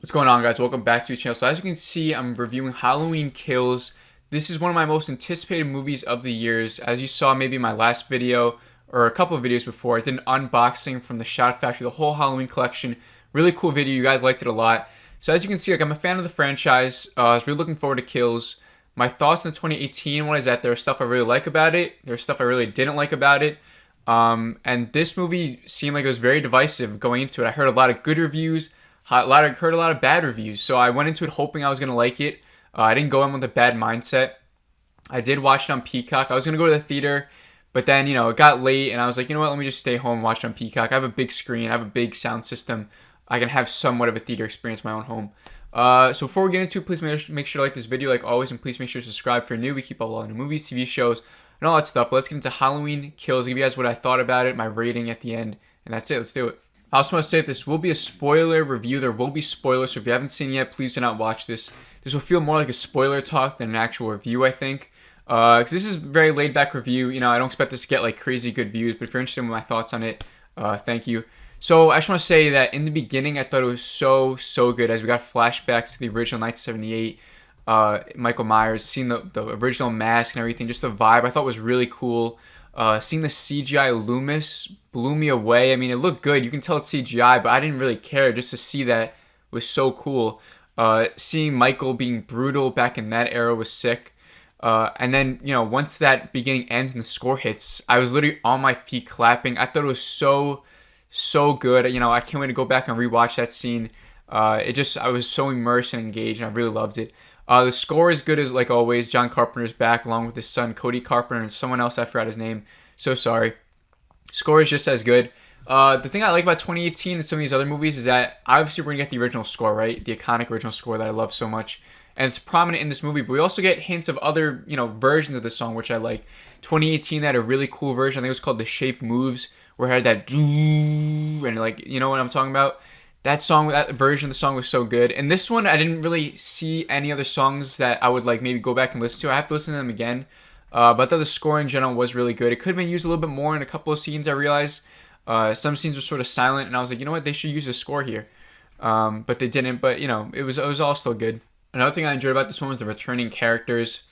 What's going on, guys? Welcome back to the channel. So as you can see, I'm reviewing Halloween Kills. This is one of my most anticipated movies of the years. As you saw maybe in my last video or a couple of videos before, I did an unboxing from the Shout Factory, the whole Halloween collection. Really cool video. You guys liked it a lot. So as you can see, I'm a fan of the franchise. I was really looking forward to Kills. My thoughts on the 2018 one is that there's stuff I really like about it. There's stuff I really didn't like about it. And this movie seemed like it was very divisive going into it. I heard a lot of good reviews. Heard a lot of bad reviews, so I went into it hoping I was going to like it. I didn't go in with a bad mindset. I did watch it on Peacock. I was going to go to the theater, but then, it got late, and I was like, you know what, let me just stay home and watch it on Peacock. I have a big screen. I have a big sound system. I can have somewhat of a theater experience in my own home. So before we get into it, please make sure to like this video like always, and please make sure to subscribe if you're new. We keep up a lot of new movies, TV shows, and all that stuff. But let's get into Halloween Kills. I'll give you guys what I thought about it, my rating at the end, and that's it. Let's do it. I also want to say that this will be a spoiler review. There will be spoilers, so if you haven't seen it yet, please do not watch this. This will feel more like a spoiler talk than an actual review, I think. Because this is a very laid-back review. I don't expect this to get like crazy good views, but if you're interested in my thoughts on it, thank you. So I just want to say that in the beginning, I thought it was so good as we got flashbacks to the original 1978 Michael Myers, seeing the original mask and everything, just the vibe I thought was really cool. Seeing the CGI Loomis blew me away. I mean, it looked good. You can tell it's CGI, but I didn't really care. Just to see that was so cool. Seeing Michael being brutal back in that era was sick. And then, once that beginning ends and the score hits, I was literally on my feet clapping. I thought it was so good. I can't wait to go back and rewatch that scene. I was so immersed and engaged, and I really loved it. The score is good as like always. John Carpenter's back along with his son Cody Carpenter and someone else, I forgot his name. So sorry. Score is just as good. The thing I like about 2018 and some of these other movies is that obviously we're gonna get the original score, right? The iconic original score that I love so much, and it's prominent in this movie. But we also get hints of other versions of the song, which I like. 2018 had a really cool version. I think it was called "The Shape Moves," where it had that doo, and like you know what I'm talking about. That song, that version of the song was so good. And this one, I didn't really see any other songs that I would like maybe go back and listen to. I have to listen to them again. But I thought the score in general was really good. It could have been used a little bit more in a couple of scenes, I realized. Some scenes were sort of silent, and I was like, you know what, they should use the score here. But they didn't. But, it was all still good. Another thing I enjoyed about this one was the returning characters.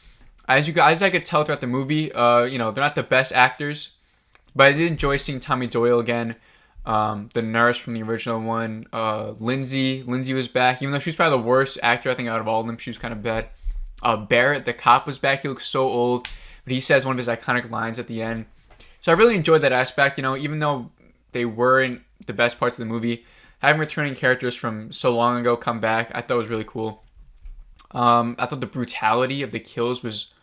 As I could tell throughout the movie, they're not the best actors. But I did enjoy seeing Tommy Doyle again. The nurse from the original one, Lindsay was back, even though she was probably the worst actor I think out of all of them. She was kind of bad. Barrett, the cop, was back. He looks so old, but he says one of his iconic lines at the end. So I really enjoyed that aspect. Even though they weren't the best parts of the movie, having returning characters from so long ago come back, I thought was really cool. I thought the brutality of the kills was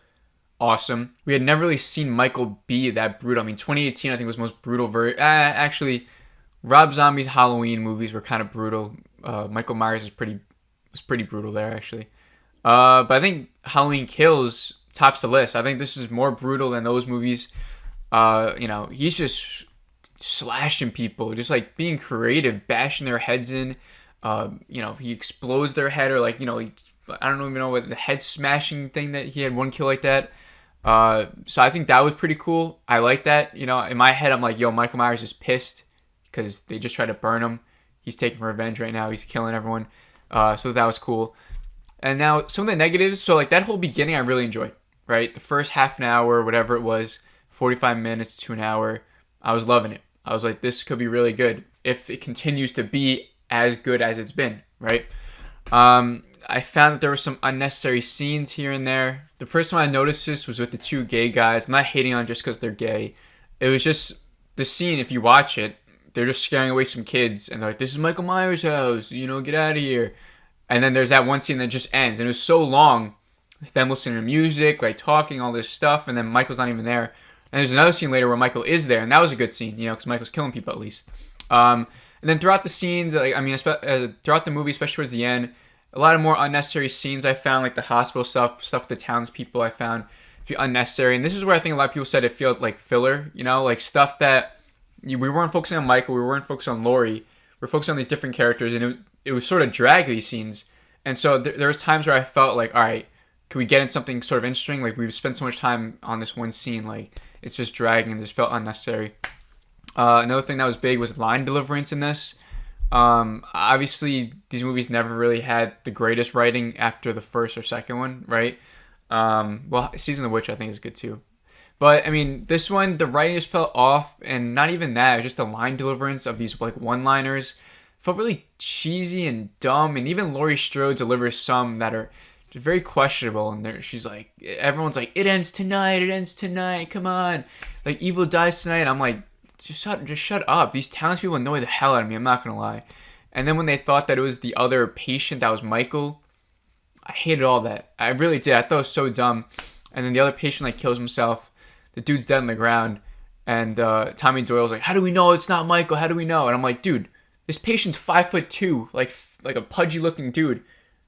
awesome. We had never really seen Michael be that brutal. I mean, 2018 I think was the most brutal actually. Rob Zombie's Halloween movies were kind of brutal. Michael Myers was pretty brutal there, actually. But I think Halloween Kills tops the list. I think this is more brutal than those movies. He's just slashing people, just like being creative, bashing their heads in. He explodes their head, or like, I don't even know what the head smashing thing that he had one kill like that. So I think that was pretty cool. I like that. In my head, I'm like, yo, Michael Myers is pissed because they just tried to burn him. He's taking revenge right now. He's killing everyone. So that was cool. And now some of the negatives. So like that whole beginning I really enjoyed, right? The first half an hour, whatever it was, 45 minutes to an hour, I was loving it. I was like, this could be really good if it continues to be as good as it's been, right? I found that there were some unnecessary scenes here and there. The first time I noticed this was with the two gay guys. I'm not hating on just because they're gay. It was just the scene, if you watch it, they're just scaring away some kids, and they're like, this is Michael Myers' house, get out of here. And then there's that one scene that just ends, and it was so long, them listening to music, like talking, all this stuff, and then Michael's not even there. And there's another scene later where Michael is there, and that was a good scene, because Michael's killing people at least. And then throughout the scenes, throughout the movie, especially towards the end, a lot of more unnecessary scenes I found, like the hospital stuff with the townspeople I found to be unnecessary. And this is where I think a lot of people said it felt like filler, like stuff that we weren't focusing on Michael, we weren't focusing on Laurie, we're focusing on these different characters, and it was sort of drag these scenes. And so there was times where I felt like, all right, can we get in something sort of interesting? Like we've spent so much time on this one scene, like it's just dragging and just felt unnecessary. Another thing that was big was line deliverance in this. Obviously, these movies never really had the greatest writing after the first or second one, right? Well, Season of the Witch I think is good too. But I mean, this one the writing just fell off, and not even that, just the line deliverance of these like one-liners felt really cheesy and dumb. And even Laurie Strode delivers some that are very questionable. And she's like, everyone's like, it ends tonight, come on, like evil dies tonight. And I'm like, just shut up. These townspeople annoy the hell out of me. I'm not gonna lie. And then when they thought that it was the other patient that was Michael, I hated all that. I really did. I thought it was so dumb. And then the other patient like kills himself. The dude's dead on the ground. And Tommy Doyle's like, how do we know it's not Michael? How do we know? And I'm like, dude, this patient's 5'2", like a pudgy looking dude.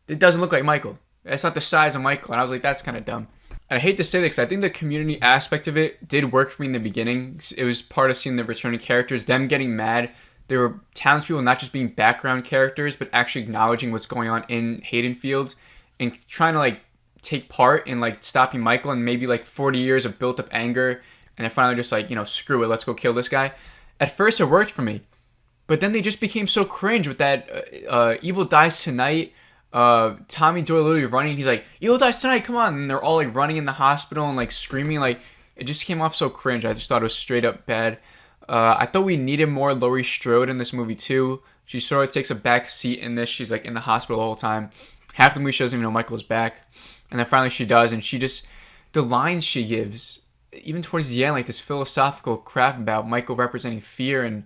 It doesn't look like Michael. That's not the size of Michael. And I was like, that's kind of dumb. And I hate to say this, I think the community aspect of it did work for me in the beginning. It was part of seeing the returning characters, them getting mad. There were townspeople not just being background characters, but actually acknowledging what's going on in Haydenfield and trying to like take part in like stopping Michael, and maybe like 40 years of built up anger. And they're finally just like, screw it, let's go kill this guy. At first it worked for me, but then they just became so cringe with that evil dies tonight. Tommy Doyle literally running. He's like, evil dies tonight, come on. And they're all like running in the hospital and like screaming. Like, it just came off so cringe. I just thought it was straight up bad. I thought we needed more Laurie Strode in this movie too. She sort of takes a back seat in this. She's like in the hospital the whole time. Half the movie she doesn't even know Michael's back. And then finally she does. And she just, the lines she gives, even towards the end, like this philosophical crap about Michael representing fear and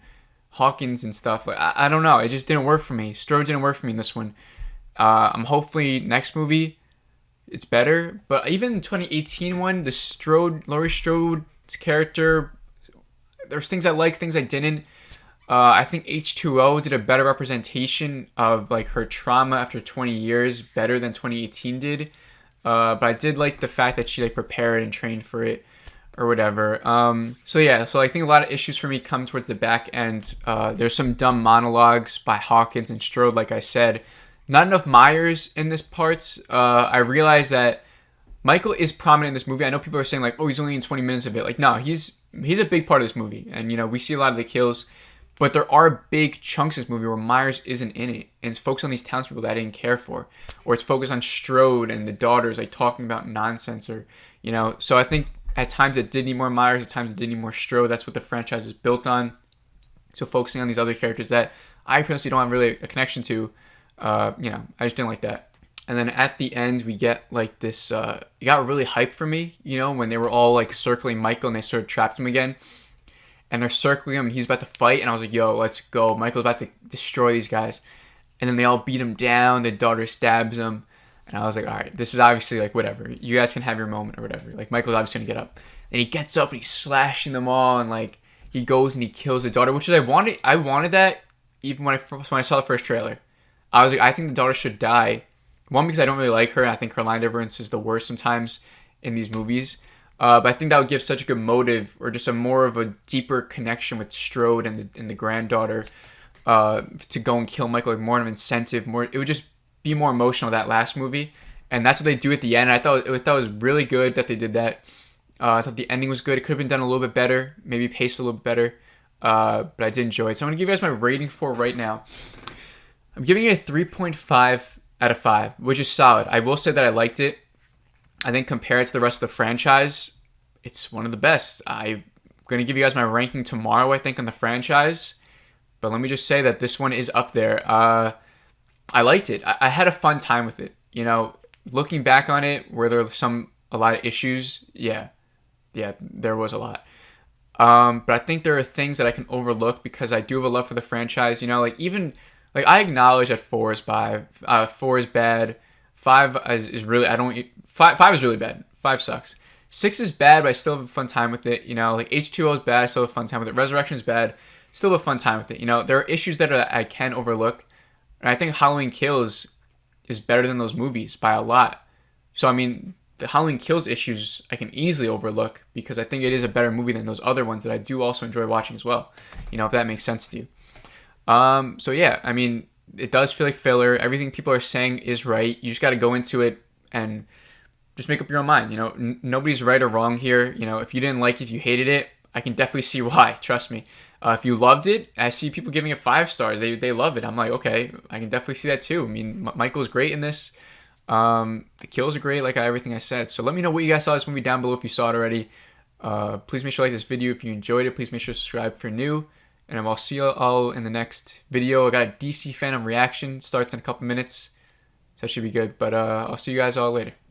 Hawkins and stuff. Like, I don't know. It just didn't work for me. Strode didn't work for me in this one. I'm hopefully next movie it's better. But even in 2018 one, the Laurie Strode's character, there's things I liked, things I didn't. I think H2O did a better representation of like her trauma after 20 years, better than 2018 did. But I did like the fact that she like prepared and trained for it or whatever. So I think a lot of issues for me come towards the back end. There's some dumb monologues by Hawkins and Strode, like I said. Not enough Myers in this part. I realized that Michael is prominent in this movie. I know people are saying like, oh, he's only in 20 minutes of it. Like, no, he's a big part of this movie. And, we see a lot of the kills. But there are big chunks of this movie where Myers isn't in it. And it's focused on these townspeople that I didn't care for. Or it's focused on Strode and the daughters like talking about nonsense or, So I think at times it did need more Myers. At times it did need more Strode. That's what the franchise is built on. So focusing on these other characters that I personally don't have really a connection to, I just didn't like that. And then at the end, we get like this, it got really hyped for me, when they were all like circling Michael and they sort of trapped him again. And they're circling him and he's about to fight. And I was like, yo, let's go. Michael's about to destroy these guys. And then they all beat him down. The daughter stabs him. And I was like, all right, this is obviously like whatever. You guys can have your moment or whatever. Like Michael's obviously going to get up. And he gets up and he's slashing them all. And like he goes and he kills the daughter, which is I wanted that even when I saw the first trailer. I was like, I think the daughter should die. One, because I don't really like her. And I think her line deliverance is the worst sometimes in these movies. But I think that would give such a good motive, or just a more of a deeper connection with Strode and the granddaughter, to go and kill Michael, like more of an incentive. It would just be more emotional, that last movie, and that's what they do at the end. And I thought it was really good that they did that. I thought the ending was good. It could have been done a little bit better, maybe paced a little bit better, but I did enjoy it. So I'm gonna give you guys my rating for it right now. I'm giving it a 3.5 out of 5, which is solid. I will say that I liked it. I think compared to the rest of the franchise, it's one of the best. I'm going to give you guys my ranking tomorrow, I think, on the franchise. But let me just say that this one is up there. I liked it. I had a fun time with it. Looking back on it, were there a lot of issues? Yeah, there was a lot. But I think there are things that I can overlook because I do have a love for the franchise. I acknowledge that 4 is bad. 4 is bad. 5 is really, 5 is really bad. 5 sucks. 6 is bad, but I still have a fun time with it. Like H2O is bad, I still have a fun time with it. Resurrection is bad, still have a fun time with it. There are issues that I can overlook. And I think Halloween Kills is better than those movies by a lot. So, the Halloween Kills issues I can easily overlook because I think it is a better movie than those other ones that I do also enjoy watching as well. If that makes sense to you. It does feel like filler. Everything people are saying is right. You just got to go into it and just make up your own mind. Nobody's right or wrong here. If you didn't like it, if you hated it, I can definitely see why. Trust me. If you loved it, I see people giving it 5 stars. They love it. I'm like, okay, I can definitely see that too. I mean, Michael's great in this. The kills are great, like everything I said. So let me know what you guys saw this movie down below if you saw it already. Please make sure to like this video if you enjoyed it. Please make sure to subscribe if you're new. And I'll see you all in the next video. I got a DC Phantom reaction. Starts in a couple minutes. So that should be good. But I'll see you guys all later.